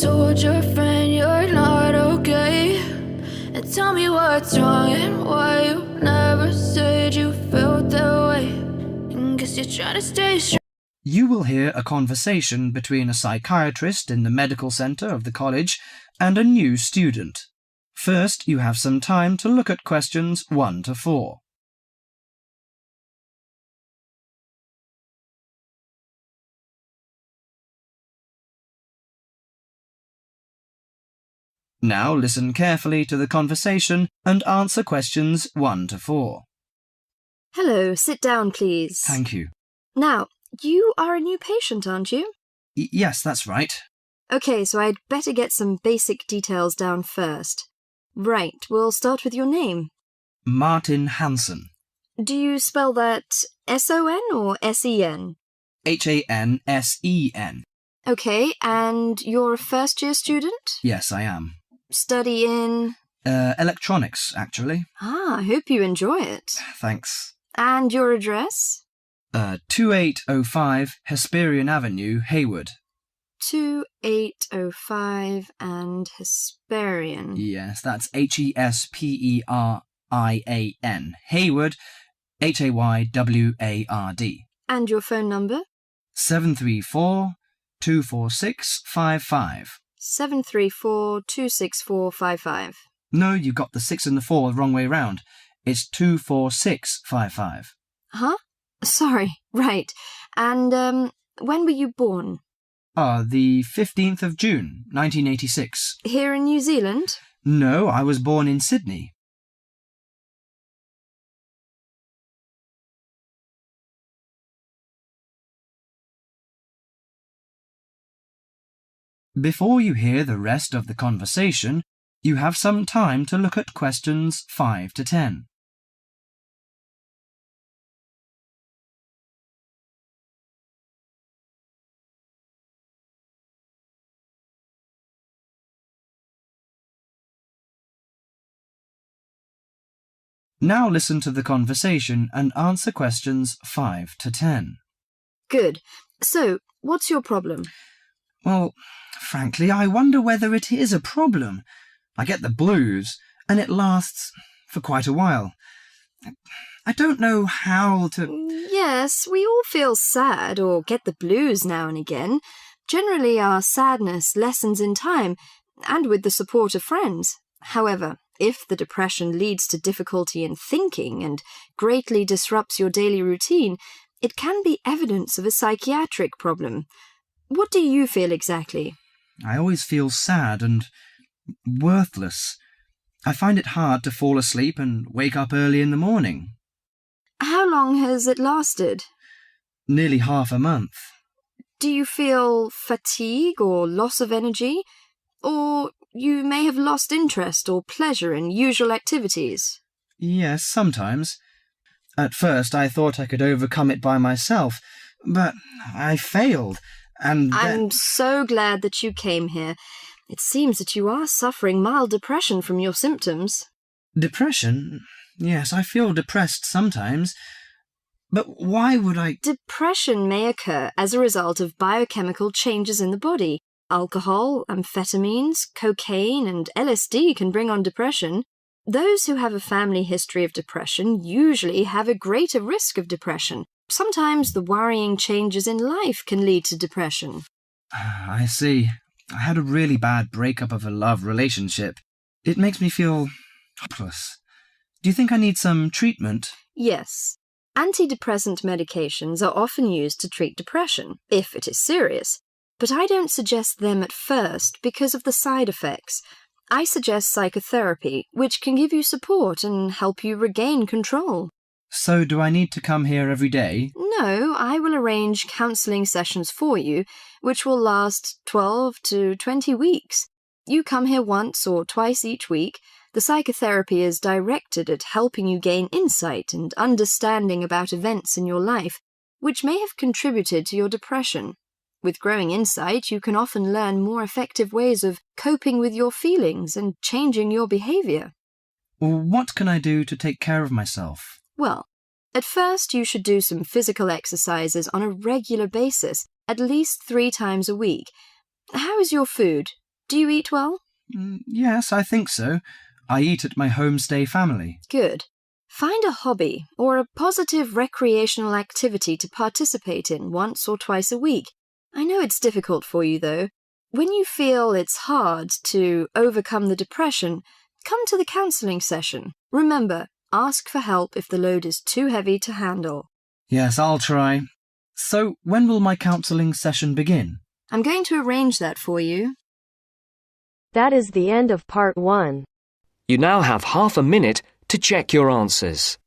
told your friend you're not okay? And tell me what's wrong and why you never said you felt that way. And guess you're trying to stay strong. You will hear a conversation between a psychiatrist in the medical centre of the college and a new student. First, you have some time to look at questions 1 to 4. Now listen carefully to the conversation and answer questions 1 to 4. Hello, sit down, please. Thank you. Now, you are a new patient, aren't you? Yes, that's right. Okay, so I'd better get some basic details down first. Right, we'll start with your name. Martin Hansen. Do you spell that S-O-N or S-E-N? Hansen. Okay, and you're a first-year student? Yes, I am. Study in? Electronics, actually. I hope you enjoy it. Thanks. And your address? 2805 Hesperian Avenue, Hayward. 2805 and Hesperian. Yes, that's Hesperian. Hayward, Hayward. And your phone number? 734-246-55. 734-264-55. No, you got the 6 and the 4 the wrong way round. It's 246-55. Huh? Sorry, right. And, when were you born? The 15th of June, 1986. Here in New Zealand? No, I was born in Sydney. Before you hear the rest of the conversation, you have some time to look at questions 5 to 10. Now listen to the conversation and answer questions 5 to 10. Good. So, what's your problem? Well, frankly, I wonder whether it is a problem. I get the blues, and it lasts for quite a while. I don't know how to... Yes, we all feel sad or get the blues now and again. Generally, our sadness lessens in time, and with the support of friends. However, if the depression leads to difficulty in thinking and greatly disrupts your daily routine, it can be evidence of a psychiatric problem. What do you feel exactly? I always feel sad and worthless. I find it hard to fall asleep and wake up early in the morning. How long has it lasted? Nearly half a month. Do you feel fatigue or loss of energy? Or you may have lost interest or pleasure in usual activities? Yes, sometimes. At first I thought I could overcome it by myself, but I failed, and I'm so glad that you came here. It seems that you are suffering mild depression from your symptoms. Depression? Yes, I feel depressed sometimes. But why would I... Depression may occur as a result of biochemical changes in the body. Alcohol, amphetamines, cocaine, and LSD can bring on depression. Those who have a family history of depression usually have a greater risk of depression. Sometimes the worrying changes in life can lead to depression. I see. I had a really bad breakup of a love relationship. It makes me feel hopeless. Do you think I need some treatment? Yes. Antidepressant medications are often used to treat depression, if it is serious. But I don't suggest them at first because of the side effects. I suggest psychotherapy, which can give you support and help you regain control. So do I need to come here every day? No, I will arrange counselling sessions for you, which will last 12 to 20 weeks. You come here once or twice each week. The psychotherapy is directed at helping you gain insight and understanding about events in your life, which may have contributed to your depression. With growing insight, you can often learn more effective ways of coping with your feelings and changing your behaviour. What can I do to take care of myself? Well, at first you should do some physical exercises on a regular basis, at least 3 times a week. How is your food? Do you eat well? Yes, I think so. I eat at my homestay family. Good. Find a hobby or a positive recreational activity to participate in once or twice a week. I know it's difficult for you, though. When you feel it's hard to overcome the depression, come to the counselling session. Remember, ask for help if the load is too heavy to handle. Yes, I'll try. So, when will my counselling session begin? I'm going to arrange that for you. That is the end of part 1. You now have half a minute to check your answers.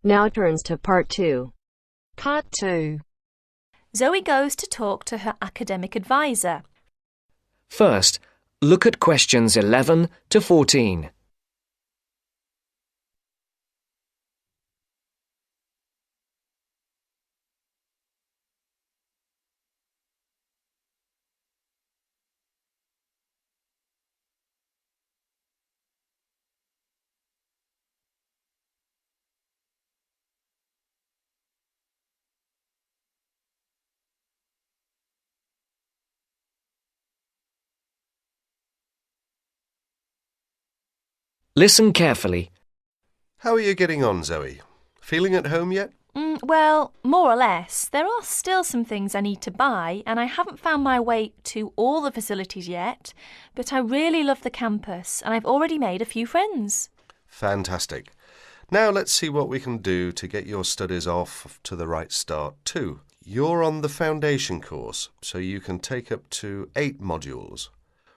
Now turns to part 2. Part 2. Zoe goes to talk to her academic advisor. First, look at questions 11 to 14. Listen carefully. How are you getting on, Zoe? Feeling at home yet? Well, more or less. There are still some things I need to buy, and I haven't found my way to all the facilities yet, but I really love the campus, and I've already made a few friends. Fantastic. Now let's see what we can do to get your studies off to the right start too. You're on the foundation course, so you can take up to 8 modules.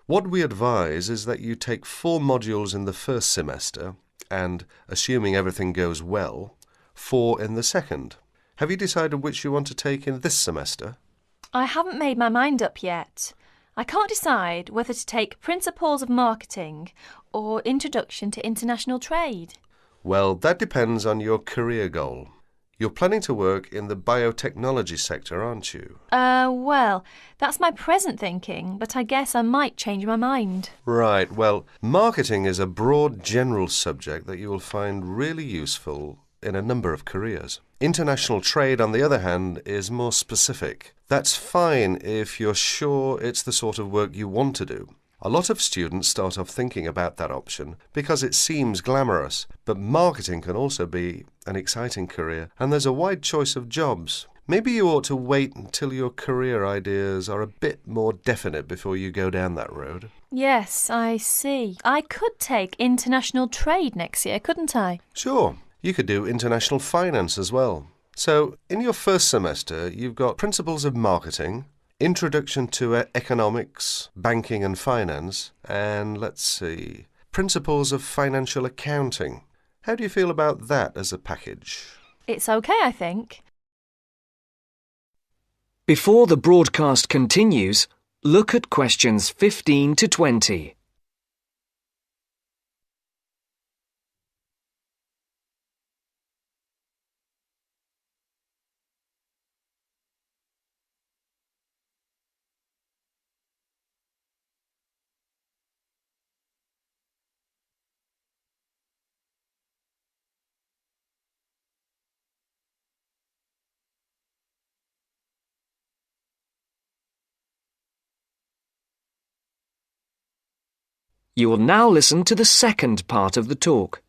What we advise is that you take 4 modules in the first semester and, assuming everything goes well, 4 in the second. Have you decided which you want to take in this semester? I haven't made my mind up yet. I can't decide whether to take Principles of Marketing or Introduction to International Trade. Well, that depends on your career goal. You're planning to work in the biotechnology sector, aren't you? Well, that's my present thinking, but I guess I might change my mind. Right, well, marketing is a broad general subject that you will find really useful in a number of careers. International trade, on the other hand, is more specific. That's fine if you're sure it's the sort of work you want to do. A lot of students start off thinking about that option because it seems glamorous, but marketing can also be an exciting career, and there's a wide choice of jobs. Maybe you ought to wait until your career ideas are a bit more definite before you go down that road. Yes, I see. I could take International Trade next year, couldn't I? Sure. You could do international finance as well. So, in your first semester, you've got Principles of Marketing, Introduction to Economics, Banking and Finance, and let's see, Principles of Financial Accounting. How do you feel about that as a package? It's okay, I think. Before the broadcast continues, look at questions 15 to 20. You will now listen to the second part of the talk.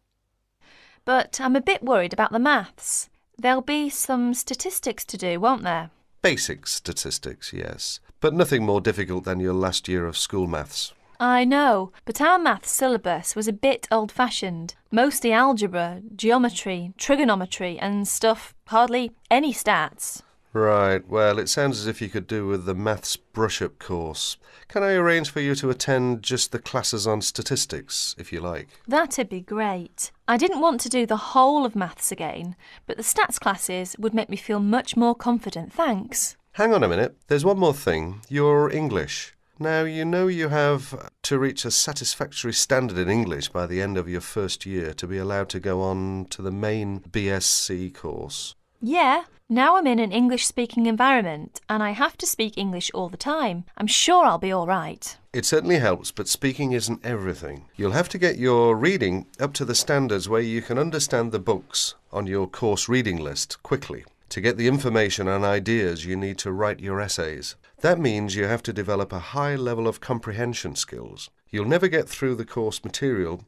But I'm a bit worried about the maths. There'll be some statistics to do, won't there? Basic statistics, yes, but nothing more difficult than your last year of school maths. I know, but our maths syllabus was a bit old-fashioned. Mostly algebra, geometry, trigonometry and stuff, hardly any stats. Right, well, it sounds as if you could do with the maths brush-up course. Can I arrange for you to attend just the classes on statistics, if you like? That'd be great. I didn't want to do the whole of maths again, but the stats classes would make me feel much more confident, thanks. Hang on a minute, there's one more thing. Your English. Now, you know you have to reach a satisfactory standard in English by the end of your first year to be allowed to go on to the main BSc course. Yeah, now I'm in an English-speaking environment and I have to speak English all the time. I'm sure I'll be all right. It certainly helps, but speaking isn't everything. You'll have to get your reading up to the standards where you can understand the books on your course reading list quickly. To get the information and ideas, you need to write your essays. That means you have to develop a high level of comprehension skills. You'll never get through the course material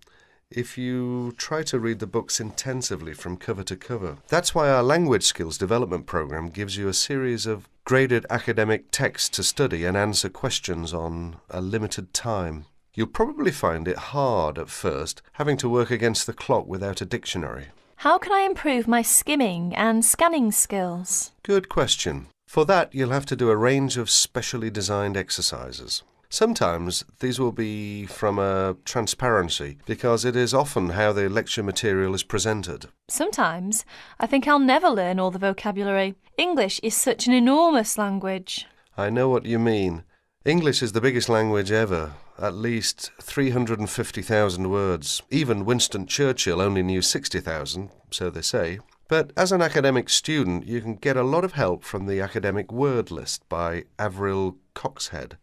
if you try to read the books intensively from cover to cover. That's why our language skills development program gives you a series of graded academic texts to study and answer questions on a limited time. You'll probably find it hard at first, having to work against the clock without a dictionary. How can I improve my skimming and scanning skills? Good question. For that, you'll have to do a range of specially designed exercises. Sometimes these will be from a transparency, because it is often how the lecture material is presented. Sometimes I think I'll never learn all the vocabulary. English is such an enormous language. I know what you mean. English is the biggest language ever, at least 350,000 words. Even Winston Churchill only knew 60,000, so they say. But as an academic student, you can get a lot of help from the academic word list by Avril Coxhead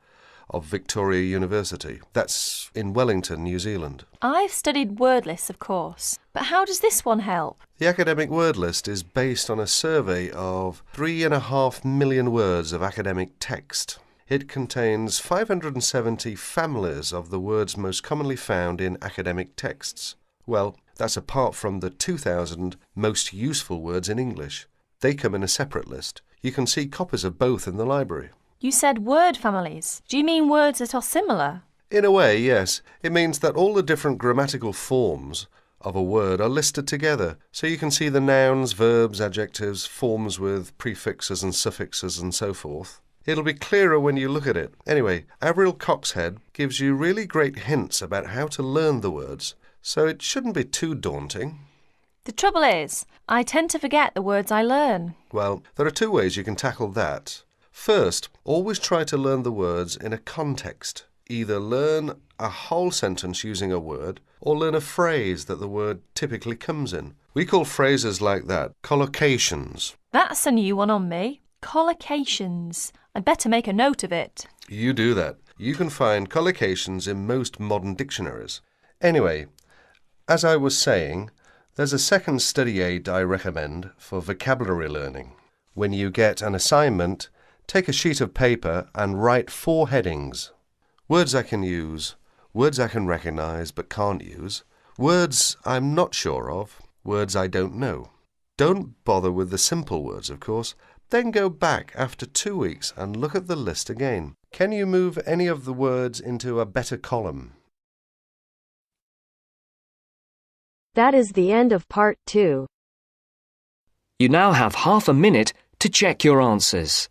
of Victoria University. That's in Wellington, New Zealand. I've studied word lists, of course, but how does this one help? The academic word list is based on a survey of 3.5 million words of academic text. It contains 570 families of the words most commonly found in academic texts. Well, that's apart from the 2,000 most useful words in English. They come in a separate list. You can see copies of both in the library. You said word families. Do you mean words that are similar? In a way, yes. It means that all the different grammatical forms of a word are listed together, so you can see the nouns, verbs, adjectives, forms with prefixes and suffixes and so forth. It'll be clearer when you look at it. Anyway, Avril Coxhead gives you really great hints about how to learn the words, so it shouldn't be too daunting. The trouble is, I tend to forget the words I learn. Well, there are two ways you can tackle that. First, always try to learn the words in a context. Either learn a whole sentence using a word, or learn a phrase that the word typically comes in. We call phrases like that collocations. That's a new one on me. Collocations. I'd better make a note of it. You do that. You can find collocations in most modern dictionaries. Anyway, as I was saying, there's a second study aid I recommend for vocabulary learning. When you get an assignment, take a sheet of paper and write 4 headings. Words I can use, words I can recognise but can't use, words I'm not sure of, words I don't know. Don't bother with the simple words, of course. Then go back after 2 weeks and look at the list again. Can you move any of the words into a better column? That is the end of part 2. You now have half a minute to check your answers.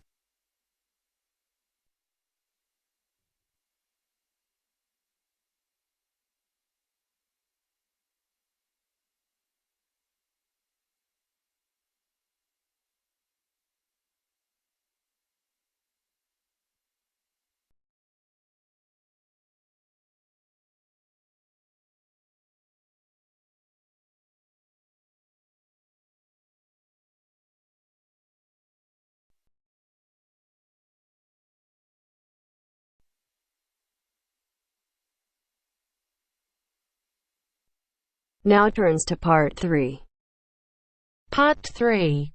Now turns to part 3. Part 3.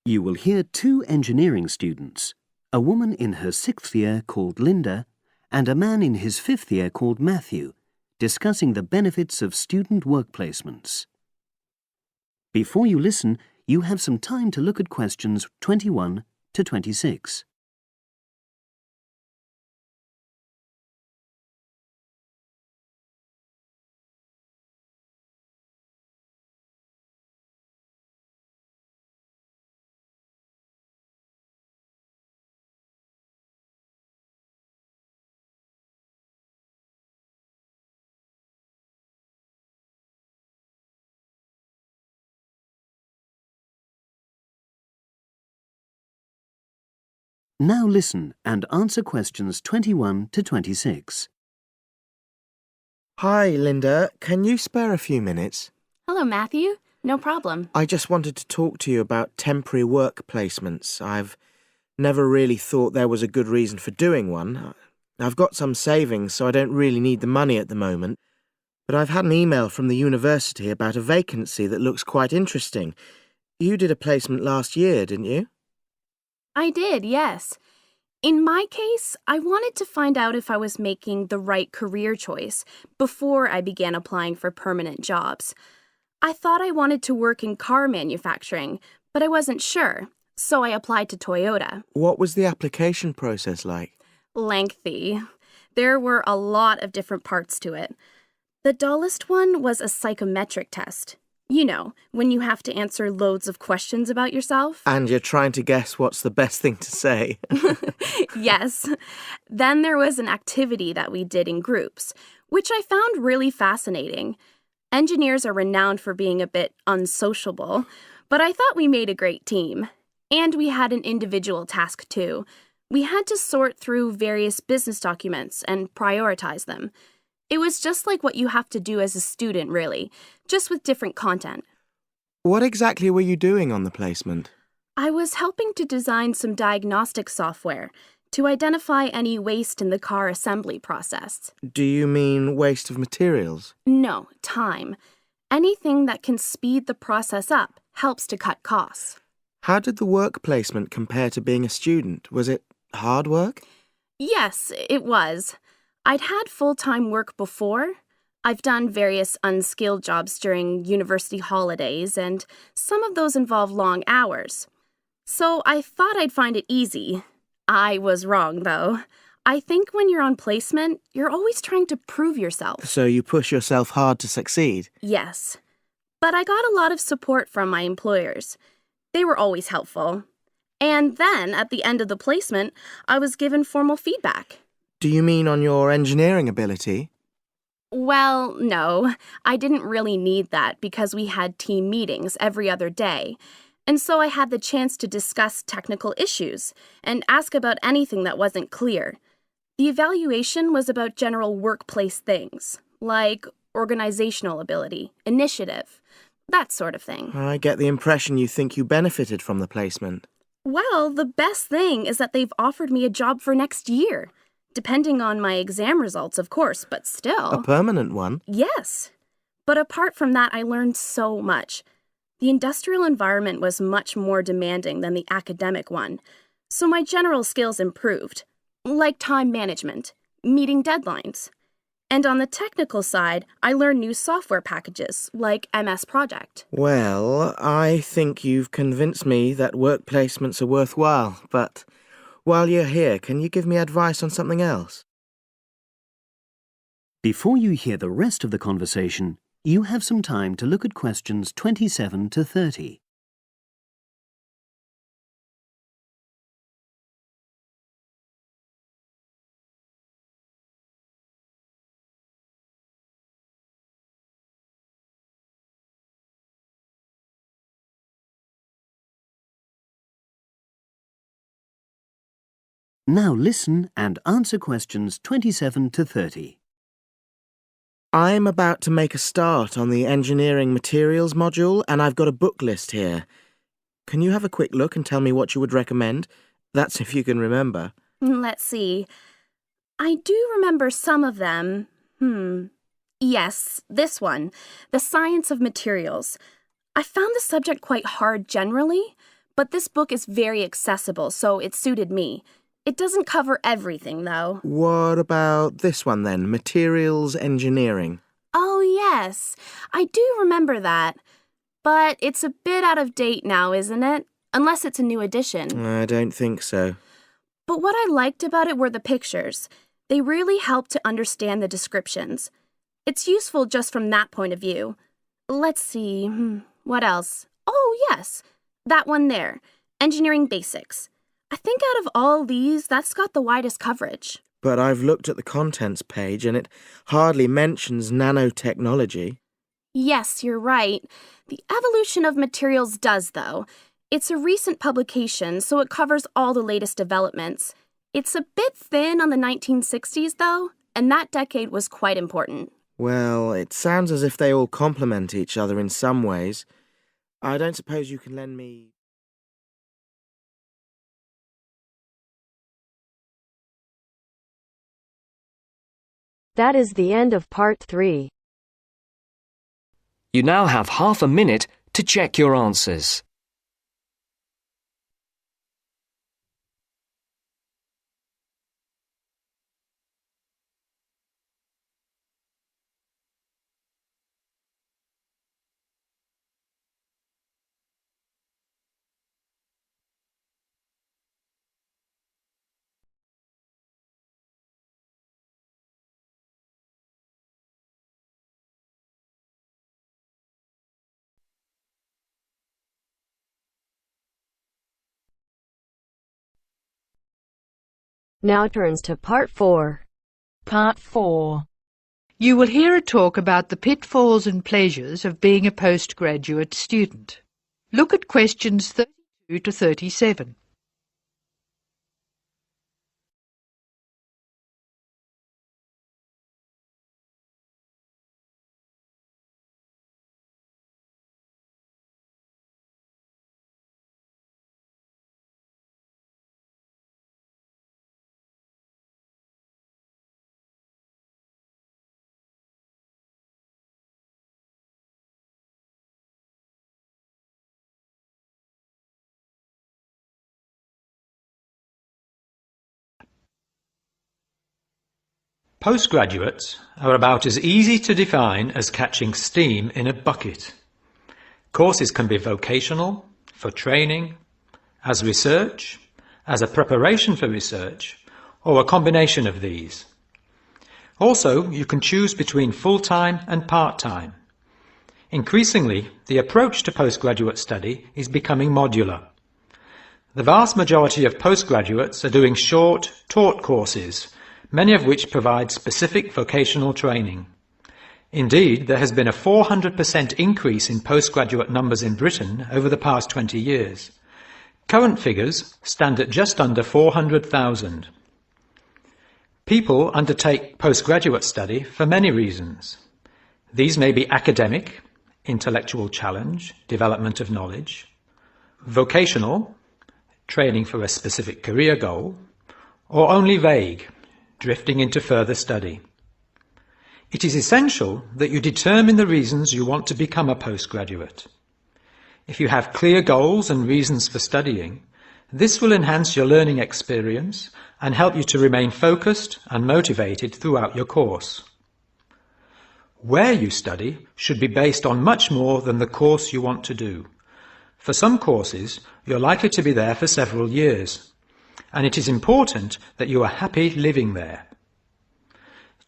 You will hear 2 engineering students, a woman in her 6th year called Linda and a man in his 5th year called Matthew, discussing the benefits of student work placements. Before you listen, you have some time to look at questions 21 to 26. Now listen and answer questions 21 to 26. Hi, Linda. Can you spare a few minutes? Hello, Matthew. No problem. I just wanted to talk to you about temporary work placements. I've never really thought there was a good reason for doing one. I've got some savings, so I don't really need the money at the moment. But I've had an email from the university about a vacancy that looks quite interesting. You did a placement last year, didn't you? I did, yes. In my case, I wanted to find out if I was making the right career choice before I began applying for permanent jobs. I thought I wanted to work in car manufacturing, but I wasn't sure, so I applied to Toyota. What was the application process like? Lengthy. There were a lot of different parts to it. The dullest one was a psychometric test. You know, when you have to answer loads of questions about yourself. And you're trying to guess what's the best thing to say. Yes. Then there was an activity that we did in groups, which I found really fascinating. Engineers are renowned for being a bit unsociable, but I thought we made a great team. And we had an individual task too. We had to sort through various business documents and prioritize them. It was just like what you have to do as a student, really, just with different content. What exactly were you doing on the placement? I was helping to design some diagnostic software to identify any waste in the car assembly process. Do you mean waste of materials? No, time. Anything that can speed the process up helps to cut costs. How did the work placement compare to being a student? Was it hard work? Yes, it was. I'd had full-time work before. I've done various unskilled jobs during university holidays, and some of those involve long hours. So I thought I'd find it easy. I was wrong, though. I think when you're on placement, you're always trying to prove yourself. So you push yourself hard to succeed? Yes. But I got a lot of support from my employers. They were always helpful. And then, at the end of the placement, I was given formal feedback. Do you mean on your engineering ability? Well, no. I didn't really need that because we had team meetings every other day. And so I had the chance to discuss technical issues and ask about anything that wasn't clear. The evaluation was about general workplace things, like organizational ability, initiative, that sort of thing. I get the impression you think you benefited from the placement. Well, the best thing is that they've offered me a job for next year. Depending on my exam results, of course, but still. A permanent one? Yes. But apart from that, I learned so much. The industrial environment was much more demanding than the academic one, so my general skills improved, like time management, meeting deadlines. And on the technical side, I learned new software packages, like MS Project. Well, I think you've convinced me that work placements are worthwhile, but while you're here, can you give me advice on something else? Before you hear the rest of the conversation, you have some time to look at questions 27 to 30. Now listen and answer questions 27 to 30. I'm about to make a start on the engineering materials module, and I've got a book list here. Can you have a quick look and tell me what you would recommend? That's if you can remember. Let's see. I do remember some of them. Yes, this one, The Science of Materials. I found the subject quite hard generally, but this book is very accessible, so it suited me. It doesn't cover everything, though. What about this one then, Materials Engineering? Oh, yes. I do remember that. But it's a bit out of date now, isn't it? Unless it's a new edition. I don't think so. But what I liked about it were the pictures. They really helped to understand the descriptions. It's useful just from that point of view. Let's see, what else? Oh, yes, that one there, Engineering Basics. I think out of all these, that's got the widest coverage. But I've looked at the contents page and it hardly mentions nanotechnology. Yes, you're right. The evolution of materials does, though. It's a recent publication, so it covers all the latest developments. It's a bit thin on the 1960s, though, and that decade was quite important. Well, it sounds as if they all complement each other in some ways. I don't suppose you can lend me... That is the end of part 3. You now have half a minute to check your answers. Now turns to part 4. Part 4. You will hear a talk about the pitfalls and pleasures of being a postgraduate student. Look at questions 32 to 37. Postgraduates are about as easy to define as catching steam in a bucket. Courses can be vocational, for training, as research, as a preparation for research, or a combination of these. Also, you can choose between full-time and part-time. Increasingly, the approach to postgraduate study is becoming modular. The vast majority of postgraduates are doing short, taught courses, many of which provide specific vocational training. Indeed, there has been a 400% increase in postgraduate numbers in Britain over the past 20 years. Current figures stand at just under 400,000. People undertake postgraduate study for many reasons. These may be academic, intellectual challenge, development of knowledge; vocational, training for a specific career goal; or only vague, drifting into further study. It is essential that you determine the reasons you want to become a postgraduate. If you have clear goals and reasons for studying, this will enhance your learning experience and help you to remain focused and motivated throughout your course. Where you study should be based on much more than the course you want to do. For some courses, you're likely to be there for several years, and it is important that you are happy living there.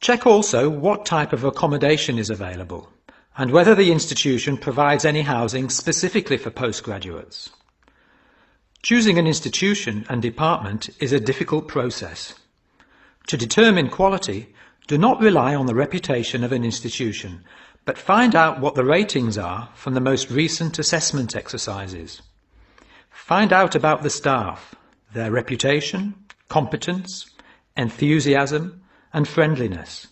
Check also what type of accommodation is available and whether the institution provides any housing specifically for postgraduates. Choosing an institution and department is a difficult process. To determine quality, do not rely on the reputation of an institution, but find out what the ratings are from the most recent assessment exercises. Find out about the staff, their reputation, competence, enthusiasm, and friendliness.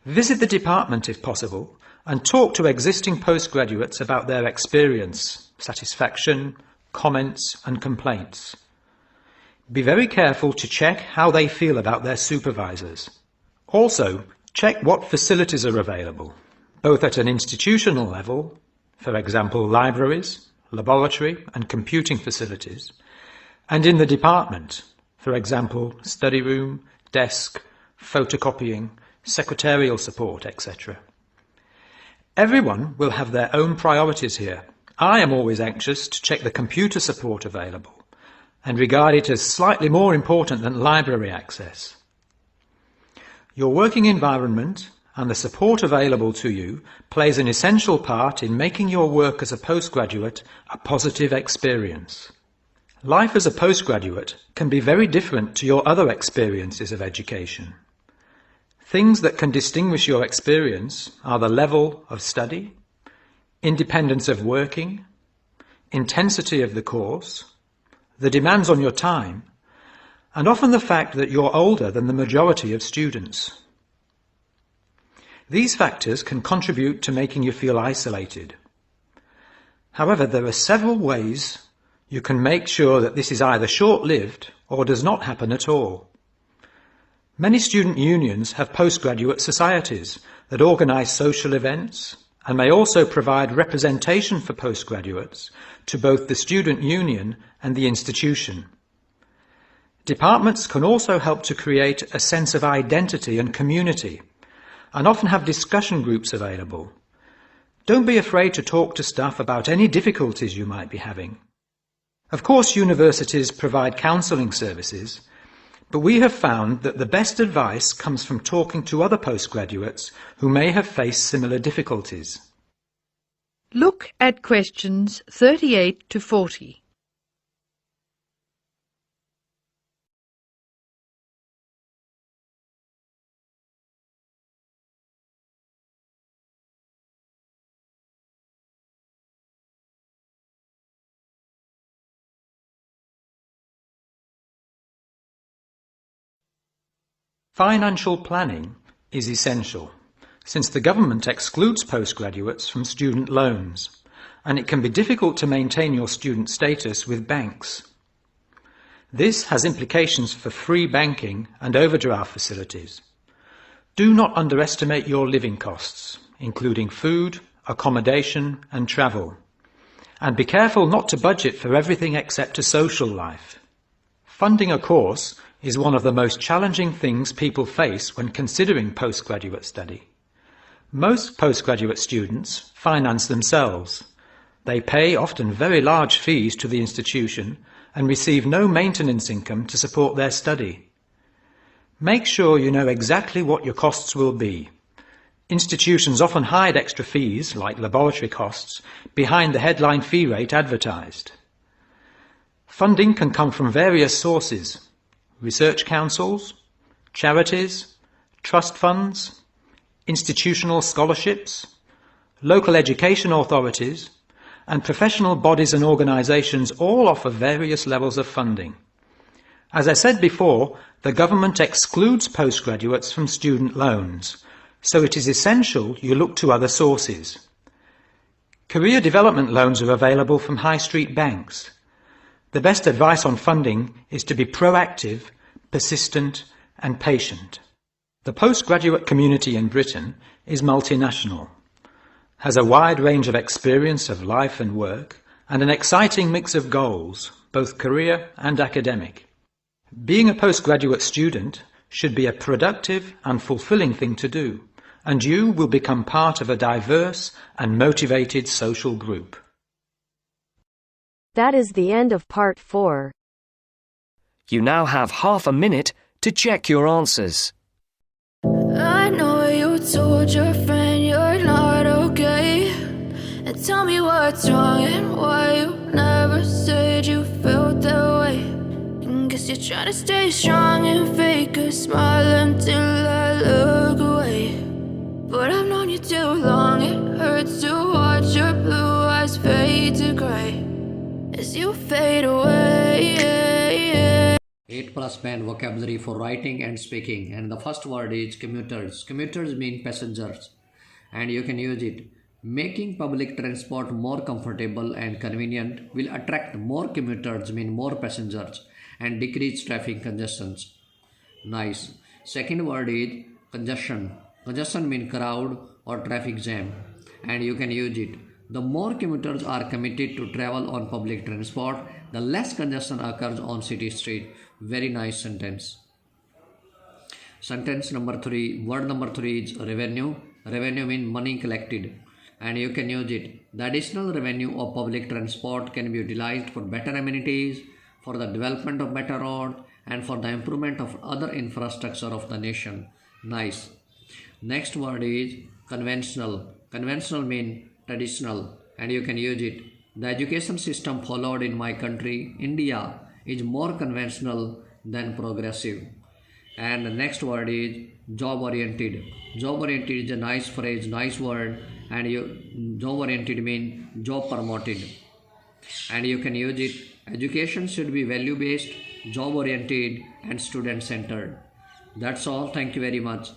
Visit the department if possible and talk to existing postgraduates about their experience, satisfaction, comments, and complaints. Be very careful to check how they feel about their supervisors. Also, check what facilities are available, both at an institutional level, for example libraries, laboratory and computing facilities, and in the department, for example study room, desk, photocopying, secretarial support, etc. Everyone will have their own priorities here. I am always anxious to check the computer support available and regard it as slightly more important than library access. Your working environment and the support available to you plays an essential part in making your work as a postgraduate a positive experience. Life as a postgraduate can be very different to your other experiences of education. Things that can distinguish your experience are the level of study, independence of working, intensity of the course, the demands on your time, and often the fact that you're older than the majority of students. These factors can contribute to making you feel isolated. However, there are several ways you can make sure that this is either short-lived or does not happen at all. Many student unions have postgraduate societies that organise social events and may also provide representation for postgraduates to both the student union and the institution. Departments can also help to create a sense of identity and community, and often have discussion groups available. Don't be afraid to talk to staff about any difficulties you might be having. Of course, universities provide counselling services, but we have found that the best advice comes from talking to other postgraduates who may have faced similar difficulties. Look at questions 38 to 40. Financial planning is essential, since the government excludes postgraduates from student loans, and it can be difficult to maintain your student status with banks. This has implications for free banking and overdraft facilities. Do not underestimate your living costs, including food, accommodation and travel. And be careful not to budget for everything except a social life. Funding a course is one of the most challenging things people face when considering postgraduate study. Most postgraduate students finance themselves. They pay often very large fees to the institution and receive no maintenance income to support their study. Make sure you know exactly what your costs will be. Institutions often hide extra fees, like laboratory costs, behind the headline fee rate advertised. Funding can come from various sources: research councils, charities, trust funds, institutional scholarships, local education authorities, and professional bodies and organisations all offer various levels of funding. As I said before, the government excludes postgraduates from student loans, so it is essential you look to other sources. Career development loans are available from high street banks. The best advice on funding is to be proactive, persistent and patient. The postgraduate community in Britain is multinational, has a wide range of experience of life and work, and an exciting mix of goals, both career and academic. Being a postgraduate student should be a productive and fulfilling thing to do, and you will become part of a diverse and motivated social group. That is the end of part 4. You now have half a minute to check your answers. I know you told your friend you're not okay, and tell me what's wrong and why you never said you felt that way. And guess you're trying to stay strong and fake a smile until I look away. But I've known you too long, it hurts to watch your blue eyes fade to grey as you fade away. 8 plus pen vocabulary for writing and speaking, and the first word is commuters. Commuters mean passengers, and you can use it. Making public transport more comfortable and convenient will attract more commuters, mean more passengers, and decrease traffic congestions. Nice. Second word is congestion. Congestion means crowd or traffic jam, and you can use it. The more commuters are committed to travel on public transport, the less congestion occurs on city street. Very nice sentence. Sentence number 3, word number 3 is revenue. Revenue means money collected, and you can use it. The additional revenue of public transport can be utilized for better amenities, for the development of better road, and for the improvement of other infrastructure of the nation. Nice. Next word is conventional. Conventional means traditional, and you can use it. The education system followed in my country, India, is more conventional than progressive. And the next word is job oriented. Job oriented is a nice phrase, nice word, and job oriented means job promoted. and you can use it. Education should be value based, job oriented, and student centered. That's all. Thank you very much.